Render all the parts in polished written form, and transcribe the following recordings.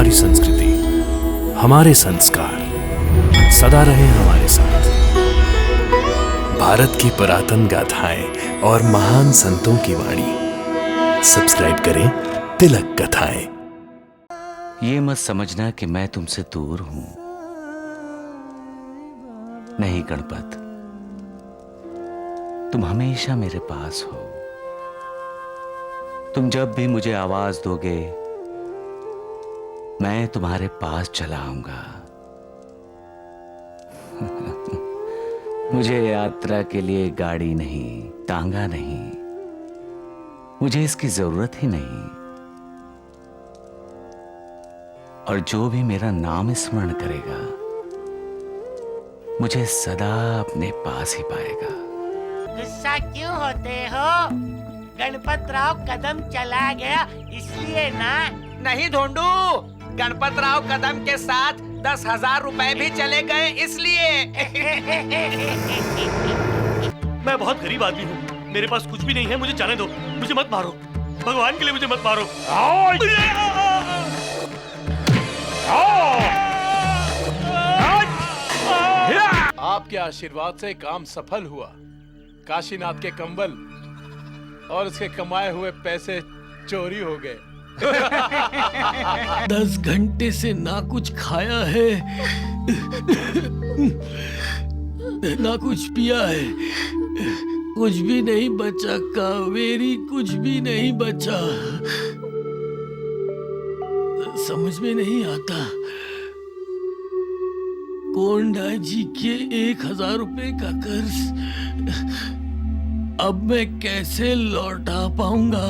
हमारी संस्कृति, हमारे संस्कार सदा रहे हमारे साथ। भारत की पुरातन गाथाएं और महान संतों की वाणी। सब्सक्राइब करें तिलक कथाएं। ये मत समझना कि मैं तुमसे दूर हूं। नहीं गणपत, तुम हमेशा मेरे पास हो। तुम जब भी मुझे आवाज दोगे, मैं तुम्हारे पास चला आऊंगा। मुझे यात्रा के लिए गाड़ी नहीं, तांगा नहीं, मुझे इसकी जरूरत ही नहीं। और जो भी मेरा नाम स्मरण करेगा, मुझे सदा अपने पास ही पाएगा। गुस्सा क्यों होते हो? गणपत राव कदम चला गया इसलिए ना? नहीं ढूंढू, गणपत राव कदम के साथ 10,000 रुपए भी चले गए इसलिए। मैं बहुत गरीब आदमी हूँ, मेरे पास कुछ भी नहीं है, मुझे जाने दो, मुझे मत मारो, भगवान के लिए मुझे मत मारो। आपके आशीर्वाद से काम सफल हुआ। काशीनाथ के कंबल और उसके कमाए हुए पैसे चोरी हो गए। 10 घंटे से ना कुछ खाया है, ना कुछ पिया है, कुछ भी नहीं बचा कावेरी, कुछ भी नहीं बचा। समझ में नहीं आता कोंडा जी के 1,000 रुपए का कर्ज अब मैं कैसे लौटा पाऊंगा?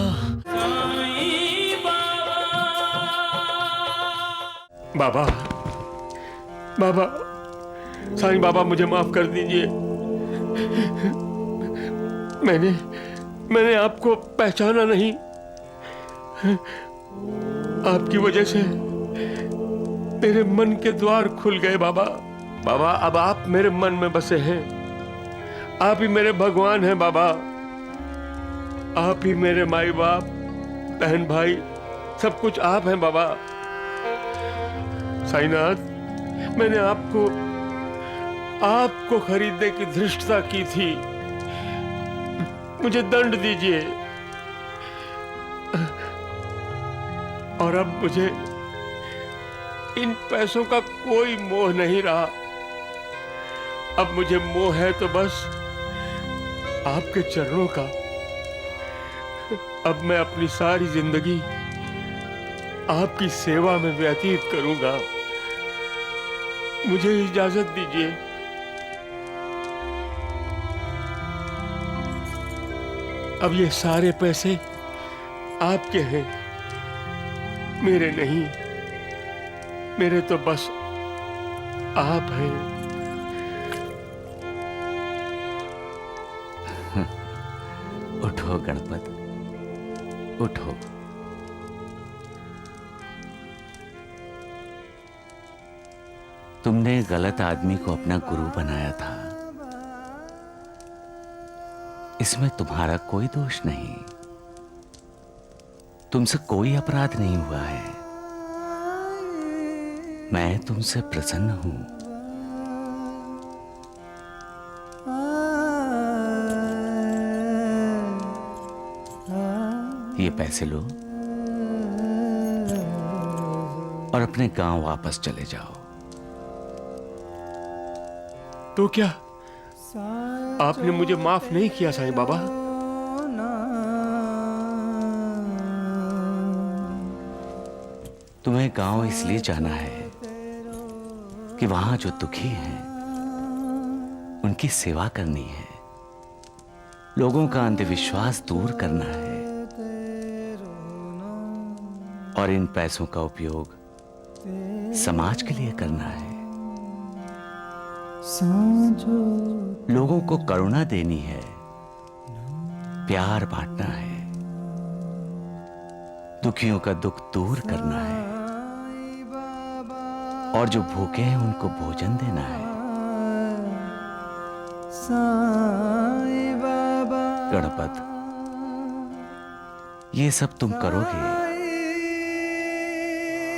बाबा, बाबा, साईं बाबा मुझे माफ कर दीजिए। मैंने आपको पहचाना नहीं। आपकी वजह से मेरे मन के द्वार खुल गए बाबा। बाबा, अब आप मेरे मन में बसे हैं। आप ही मेरे भगवान हैं बाबा। आप ही मेरे माई बाप, बहन भाई, सब कुछ आप हैं बाबा। साईनाथ, मैंने आपको खरीदने की धृष्टता की थी। मुझे दंड दीजिए। और अब मुझे इन पैसों का कोई मोह नहीं रहा। अब मुझे मोह है तो बस आपके चरणों का। अब मैं अपनी सारी जिंदगी आपकी सेवा में व्यतीत करूंगा। मुझे इजाजत दीजिए। अब ये सारे पैसे आपके हैं, मेरे नहीं। मेरे तो बस आप हैं। उठो गणपत, उठो। तुमने गलत आदमी को अपना गुरु बनाया था, इसमें तुम्हारा कोई दोष नहीं। तुमसे कोई अपराध नहीं हुआ है। मैं तुमसे प्रसन्न हूं। ये पैसे लो और अपने गांव वापस चले जाओ। तो क्या आपने मुझे माफ नहीं किया साईं बाबा? तुम्हें गांव इसलिए जाना है कि वहां जो दुखी हैं उनकी सेवा करनी है, लोगों का अंधविश्वास दूर करना है और इन पैसों का उपयोग समाज के लिए करना है। लोगों को करुणा देनी है, प्यार बांटना है, दुखियों का दुख दूर करना है और जो भूखे हैं उनको भोजन देना है। गणपत, ये सब तुम करोगे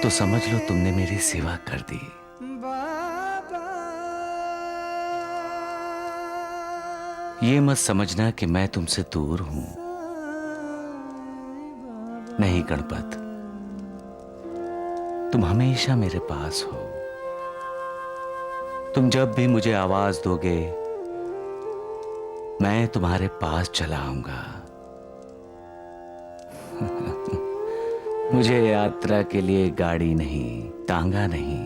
तो समझ लो तुमने मेरी सेवा कर दी। ये मत समझना कि मैं तुमसे दूर हूं। नहीं गणपत, तुम हमेशा मेरे पास हो। तुम जब भी मुझे आवाज दोगे मैं तुम्हारे पास चला आऊंगा। मुझे यात्रा के लिए गाड़ी नहीं, तांगा नहीं,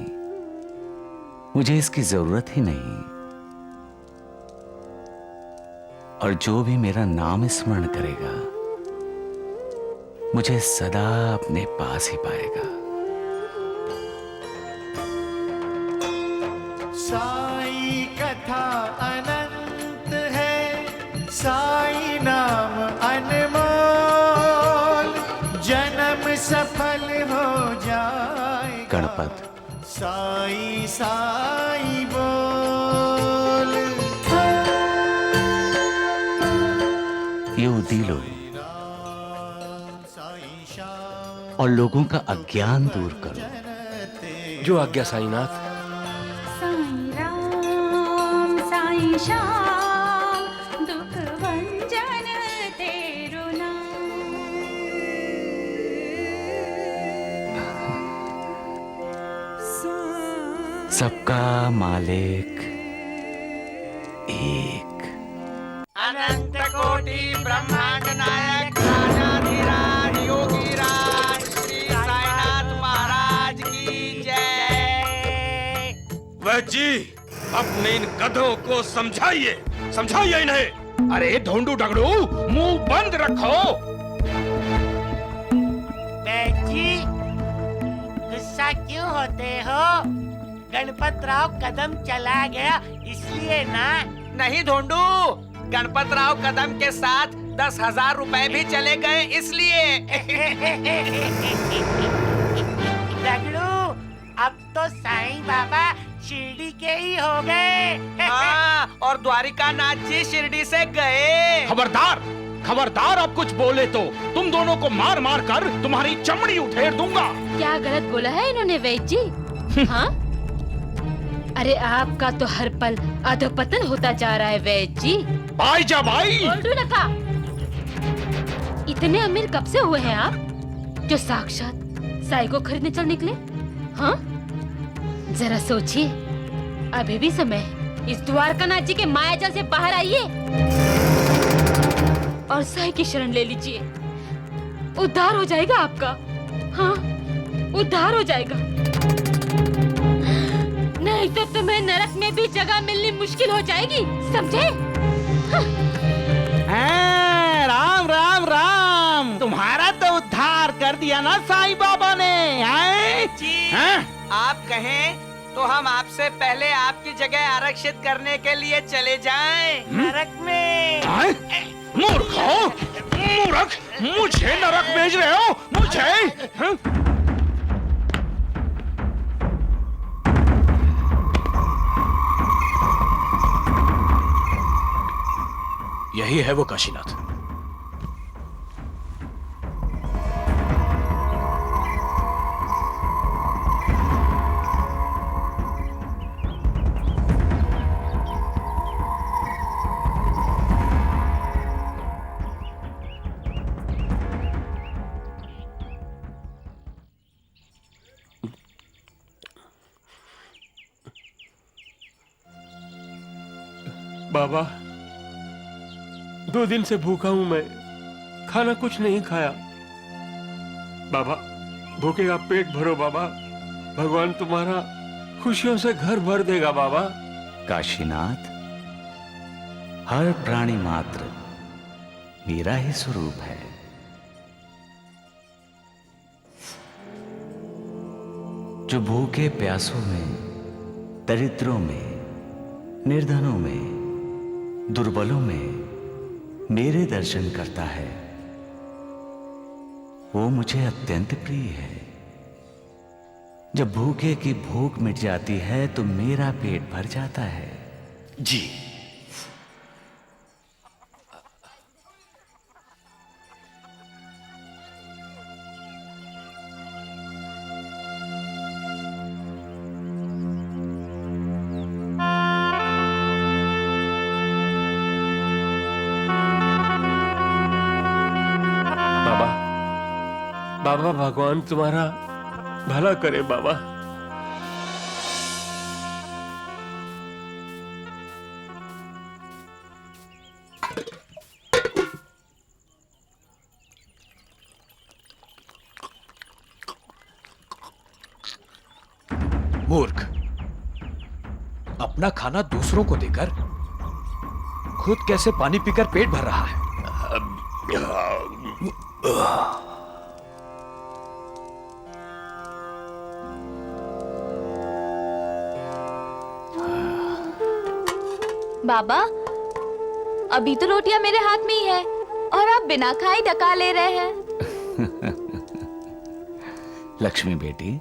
मुझे इसकी जरूरत ही नहीं। और जो भी मेरा नाम स्मरण करेगा मुझे सदा अपने पास ही पाएगा। साई कथा अनंत है, साई नाम अनमोल, जन्म सफल हो जाएगा गणपत, साई साई बोल। ये उदीलो और लोगों का अज्ञान दूर करो। जो आज्ञा साईनाथ। साई राम साई श्याम, दुख भंजन तेरो नाम। सबका मालिक एक। अनंत कोटि ब्रह्मांड नायक राजाधिराज योगीराज श्री साईनाथ महाराज की जय। वैद्य जी, अपने इन गधों को समझाइए, समझाइए इन्हें। अरे ढोंडू डगड़ू, मुंह बंद रखो। जी गुस्सा क्यों होते हो? गणपत राव कदम चला गया इसलिए ना। नहीं ढोंडू, गणपत राव कदम के साथ 10,000 रुपए भी चले गए इसलिए। दगड़ू, अब तो साईं बाबा शिरडी के ही हो गए। हाँ, और द्वारिका नाथ जी शिरडी से गए। खबरदार, खबरदार, अब कुछ बोले तो तुम दोनों को मार मार कर तुम्हारी चमड़ी उठेड़ दूंगा। क्या गलत बोला है इन्होंने वैद्य जी? हाँ? अरे आपका तो हर पल अधोपतन होता जा रहा है वैद्य जी। भाई जा भाई। बोलू नका। इतने अमीर कब से हुए हैं आप, जो साक्षात साई को खरीदने चल निकले? हाँ? जरा सोचिए, अभी भी समय है। इस द्वारकानाथ जी के मायाजाल से बाहर आइए और साई की शरण ले लीजिए। उद्धार हो जाएगा आपका। हाँ, उद्धार हो जाएगा। नहीं तो तुम्हें नरक में भी जगह मिलनी मुश्किल हो जाएगी, समझे? हाँ, राम राम राम, तुम्हारा तो उद्धार कर दिया ना साईं बाबा ने। जी, आप कहें तो हम आपसे पहले आपकी जगह आरक्षित करने के लिए चले जाएं। नरक में। मूर्ख हो, मूर्ख, मुझे नरक भेज रहे हो? मुझे? यही है वो काशीनाथ। बाबा, 2 दिन से भूखा हूं मैं, खाना कुछ नहीं खाया। बाबा, भूखे का पेट भरो बाबा, भगवान तुम्हारा खुशियों से घर भर देगा बाबा। काशीनाथ, हर प्राणी मात्र मेरा ही स्वरूप है। जो भूखे प्यासों में, दरिद्रों में, निर्धनों में, दुर्बलों में मेरे दर्शन करता है, वो मुझे अत्यंत प्रिय है। जब भूखे की भूख मिट जाती है तो मेरा पेट भर जाता है। जी। बाबा भगवान तुम्हारा भला करे बाबा। मूर्ख, अपना खाना दूसरों को देकर खुद कैसे पानी पीकर पेट भर रहा है? बाबा, अभी तो रोटियां मेरे हाथ में ही है और आप बिना खाए डका ले रहे हैं। लक्ष्मी बेटी,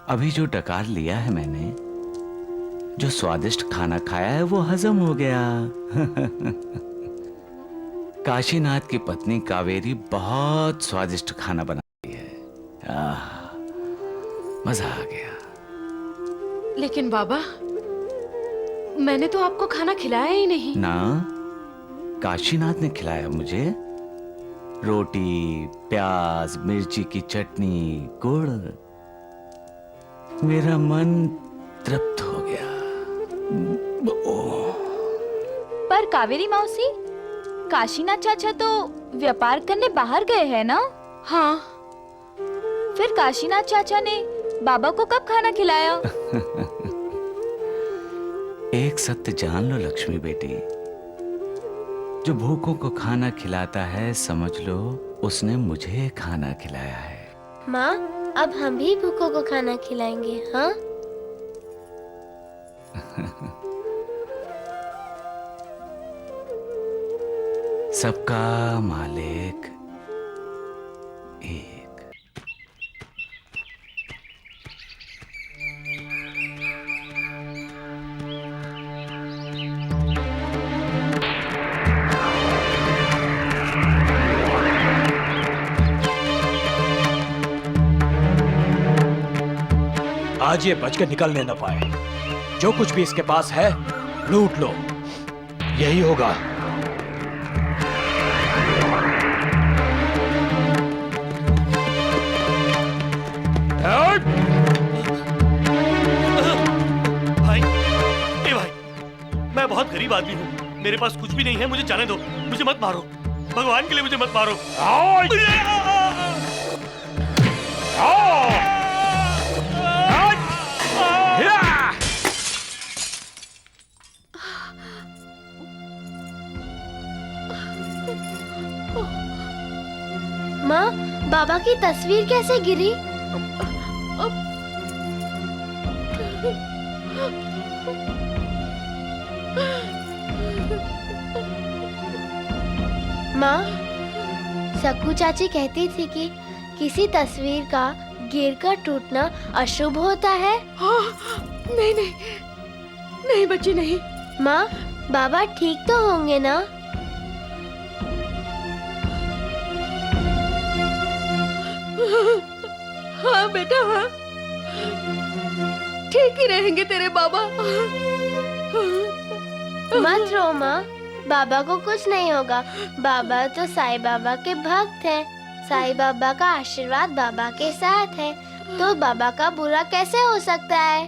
अभी जो डकार लिया है मैंने, जो स्वादिष्ट खाना खाया है वो हजम हो गया। काशीनाथ की पत्नी कावेरी बहुत स्वादिष्ट खाना बनाती है। मजा आ गया। लेकिन बाबा, मैंने तो आपको खाना खिलाया ही नहीं। ना, काशीनाथ ने खिलाया मुझे। रोटी, प्याज, मिर्ची की चटनी, गुड़। मेरा मन तृप्त हो गया। पर कावेरी मौसी, काशीनाथ चाचा तो व्यापार करने बाहर गए हैं ना? हाँ। फिर काशीनाथ चाचा ने बाबा को कब खाना खिलाया? एक सत्य जान लो लक्ष्मी बेटी, जो भूखों को खाना खिलाता है, समझ लो उसने मुझे खाना खिलाया है। माँ, अब हम भी भूखों को खाना खिलाएंगे, हाँ? सबका मालिक एक। आज ये बचकर निकलने न पाए। जो कुछ भी इसके पास है लूट लो, यही होगा। भाई, ए भाई, मैं बहुत गरीब आदमी हूँ, मेरे पास कुछ भी नहीं है, मुझे जाने दो, मुझे मत मारो, भगवान के लिए मुझे मत मारो। माँ, बाबा की तस्वीर कैसे गिरी? माँ, सक्कू चाची कहती थी कि किसी तस्वीर का गिरकर टूटना अशुभ होता है। नहीं नहीं नहीं बच्ची, नहीं। माँ, बाबा ठीक तो होंगे ना? हाँ बेटा, हाँ, ठीक ही रहेंगे तेरे बाबा। मत रो माँ, बाबा को कुछ नहीं होगा। बाबा तो साईं बाबा के भक्त हैं। साईं बाबा का आशीर्वाद बाबा के साथ है, तो बाबा का बुरा कैसे हो सकता है?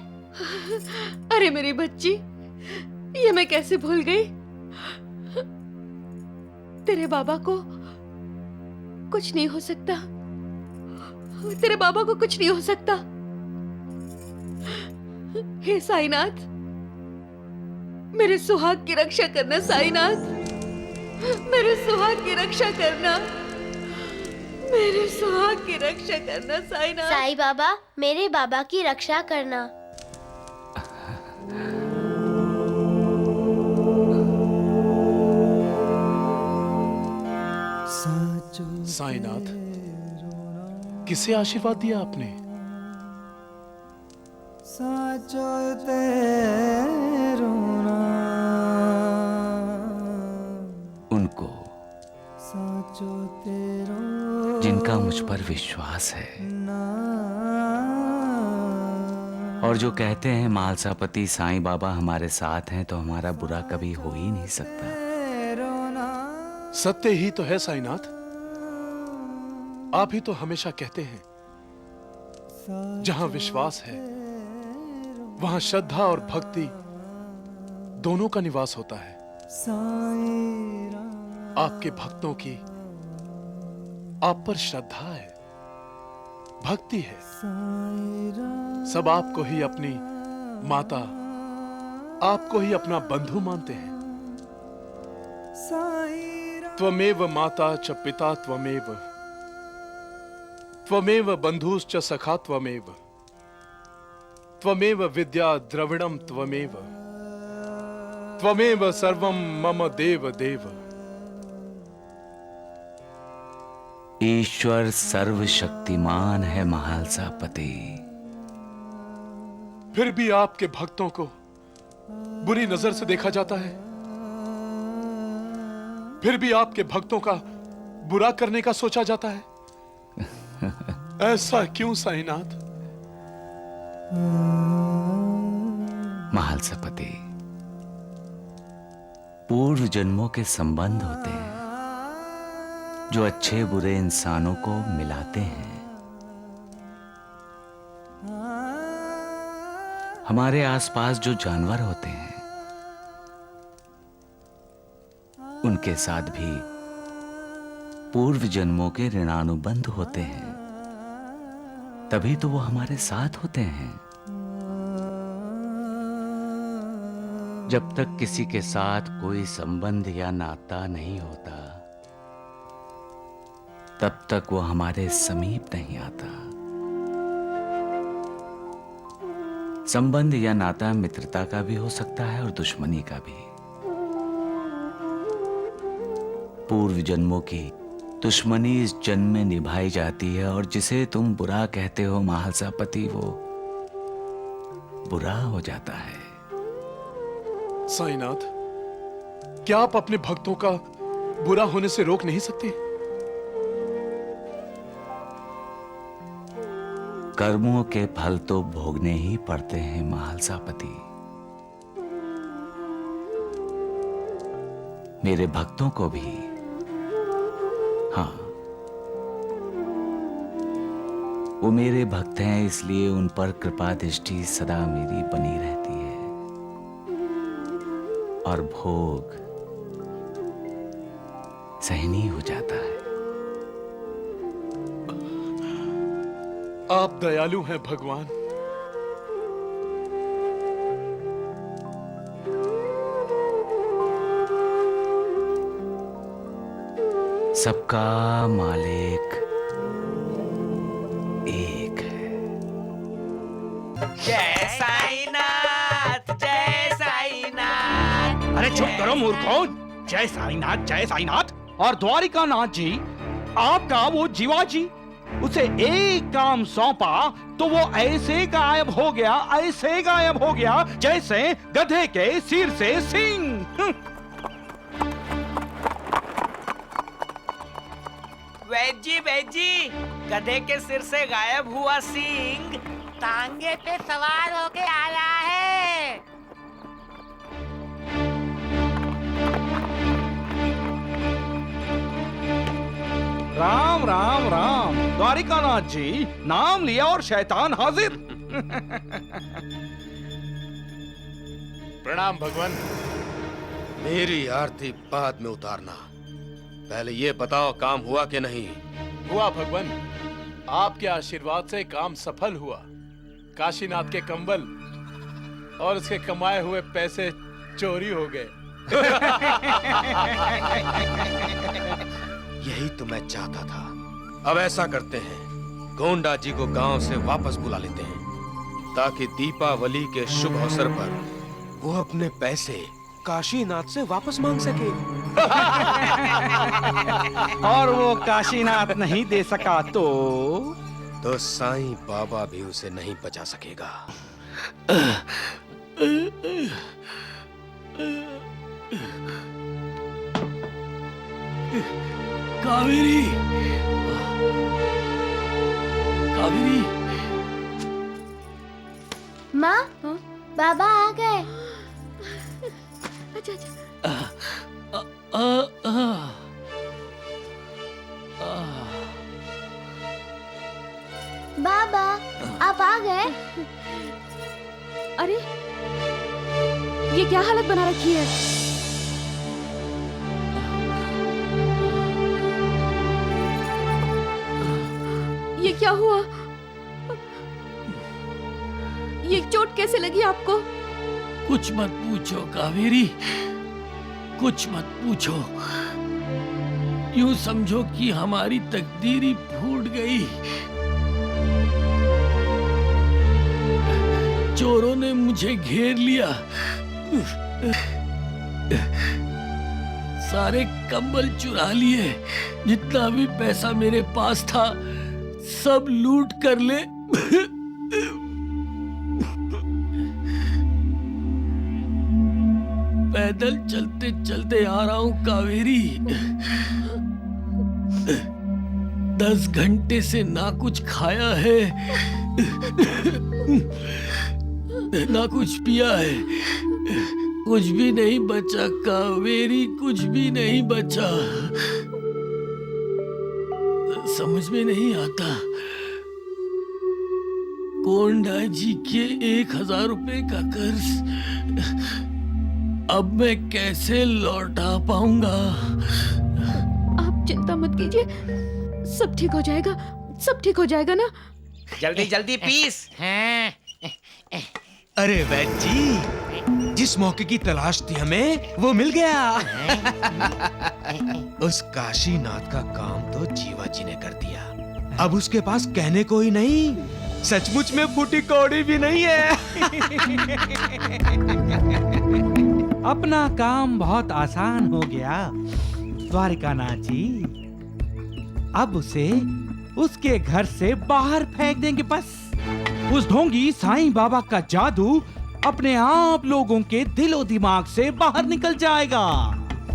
अरे मेरी बच्ची, ये मैं कैसे भूल गई। तेरे बाबा को कुछ नहीं हो सकता, तेरे बाबा को कुछ नहीं हो सकता। हे साईनाथ, मेरे सुहाग की रक्षा करना। साईनाथ, मेरे सुहाग की रक्षा करना, मेरे सुहाग की रक्षा करना। साईनाथ। साईं बाबा, मेरे बाबा की रक्षा करना। साईनाथ, किसे आशीर्वाद दिया आपने? उनको, जिनका मुझ पर विश्वास है और जो कहते हैं मालसापति साईं बाबा हमारे साथ हैं तो हमारा बुरा कभी हो ही नहीं सकता। सत्य ही तो है साईनाथ। आप ही तो हमेशा कहते हैं जहां विश्वास है वहां श्रद्धा और भक्ति दोनों का निवास होता है। आपके भक्तों की आप पर श्रद्धा है, भक्ति है। सब आपको ही अपनी माता, आपको ही अपना बंधु मानते हैं। त्वमेव माता च पिता त्वमेव, त्वमेव बंधुश्च सखा त्वमेव, त्वमेव विद्या द्रविणम त्वमेव, त्वमेव सर्वम मम देव देव। ईश्वर सर्वशक्तिमान है महालसापति। फिर भी आपके भक्तों को बुरी नजर से देखा जाता है, फिर भी आपके भक्तों का बुरा करने का सोचा जाता है। ऐसा क्यों साईनाथ? महालसापति, पूर्व जन्मों के संबंध होते हैं जो अच्छे बुरे इंसानों को मिलाते हैं। हमारे आसपास जो जानवर होते हैं उनके साथ भी पूर्व जन्मों के ऋणानुबंध होते हैं, तभी तो वो हमारे साथ होते हैं। जब तक किसी के साथ कोई संबंध या नाता नहीं होता तब तक वो हमारे समीप नहीं आता। संबंध या नाता मित्रता का भी हो सकता है और दुश्मनी का भी। पूर्व जन्मों की दुश्मनी इस जन्म में निभाई जाती है और जिसे तुम बुरा कहते हो महालसापति, वो बुरा हो जाता है। साईनाथ, क्या आप अपने भक्तों का बुरा होने से रोक नहीं सकते? कर्मों के फल तो भोगने ही पड़ते हैं महालसापति। मेरे भक्तों को भी। हाँ, वो मेरे भक्त हैं, इसलिए उन पर कृपा दृष्टि सदा मेरी बनी रहती है और भोग सहनीय हो जाता है। आप दयालु हैं भगवान। सबका मालिक एक है। जय साईनाथ, जय साईनाथ। अरे चुप करो मूर्खों। जय साईनाथ, जय साईनाथ। और द्वारिका नाथ जी, आपका वो जीवाजी, उसे एक काम सौंपा तो वो ऐसे गायब हो गया, ऐसे गायब हो गया जैसे गधे के सिर से सींग। वैद जी, गधे के सिर से गायब हुआ सींग तांगे पे सवार होके आ रहा है। राम राम राम। द्वारिकानाथ जी, नाम लिया और शैतान हाजिर। प्रणाम भगवान। मेरी आरती बाद में उतारना, पहले ये बताओ काम हुआ कि नहीं? हुआ भगवान, आपके आशीर्वाद से काम सफल हुआ। काशीनाथ के कंबल और उसके कमाए हुए पैसे चोरी हो गए। यही तो मैं चाहता था। अब ऐसा करते हैं, गोंडा जी को गांव से वापस बुला लेते हैं ताकि दीपावली के शुभ अवसर पर वो अपने पैसे काशीनाथ से वापस मांग सके। और वो काशीनाथ नहीं दे सका तो साईं बाबा भी उसे नहीं बचा सकेगा। कावेरी, कावेरी। माँ, बाबा आ गए। अच्छा अच्छा। बाबा आप आ गए? अरे ये क्या हालत बना रखी है? ये क्या हुआ? ये चोट कैसे लगी आपको? कुछ मत पूछो कावेरी, कुछ मत पूछो। यूं समझो कि हमारी तकदीर ही फूट गई। चोरों ने मुझे घेर लिया। सारे कंबल चुरा लिए, जितना भी पैसा मेरे पास था सब लूट कर ले। पैदल चलते चलते आ रहा हूं कावेरी। 10 घंटे से ना कुछ खाया है ना कुछ पिया है। कुछ भी नहीं बचा कावेरी, कुछ भी नहीं बचा। समझ में नहीं आता कोंडा जी के 1000 रुपए का कर्ज अब मैं कैसे लौटा पाऊंगा? आप चिंता मत कीजिए, सब ठीक हो जाएगा, सब ठीक हो जाएगा ना। जल्दी जल्दी पीस। अरे वैद्य जी, जिस मौके की तलाश थी हमें वो मिल गया। उस काशीनाथ का काम तो जीवा जी ने कर दिया। अब उसके पास कहने को ही नहीं, सचमुच में फूटी कौड़ी भी नहीं है। अपना काम बहुत आसान हो गया द्वारिकानाथ जी। अब उसे उसके घर से बाहर फेंक देंगे बस। उस ढोंगी साईं बाबा का जादू अपने आप लोगों के दिलो दिमाग से बाहर निकल जाएगा।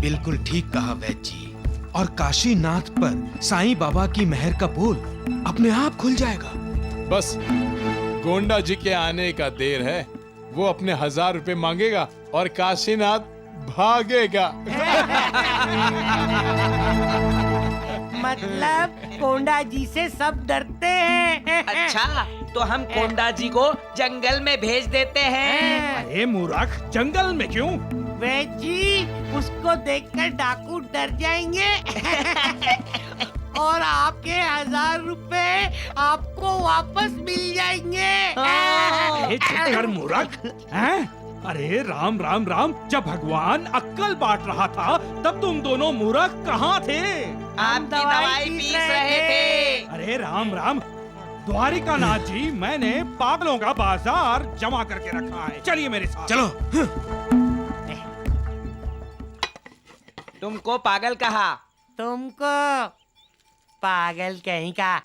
बिल्कुल ठीक कहा वैद्य जी। और काशीनाथ पर साईं बाबा की मेहर का पोल अपने आप खुल जाएगा। बस गोंडा जी के आने का देर है। वो अपने 1000 रुपए मांगेगा और काशीनाथ भागेगा। मतलब कोंडा जी से सब डरते हैं। अच्छा, तो हम कोंडा जी को जंगल में भेज देते हैं। अरे मूर्ख, जंगल में क्यों? वैद्य जी, उसको देखकर डाकू डर जाएंगे और आपके 1000 रुपए आपको वापस मिल जाएंगे। अरे चक्कर मूर्ख, हैं? अरे राम राम राम, जब भगवान अक्कल बांट रहा था तब तुम दोनों मूर्ख कहाँ थे? आपकी दवाई पीस रहे थे। अरे राम राम, द्वारिकानाथ जी, मैंने पागलों का बाजार जमा करके रखा है। चलिए मेरे साथ। चलो। तुमको पागल कहा? तुमको पागल कहीं का।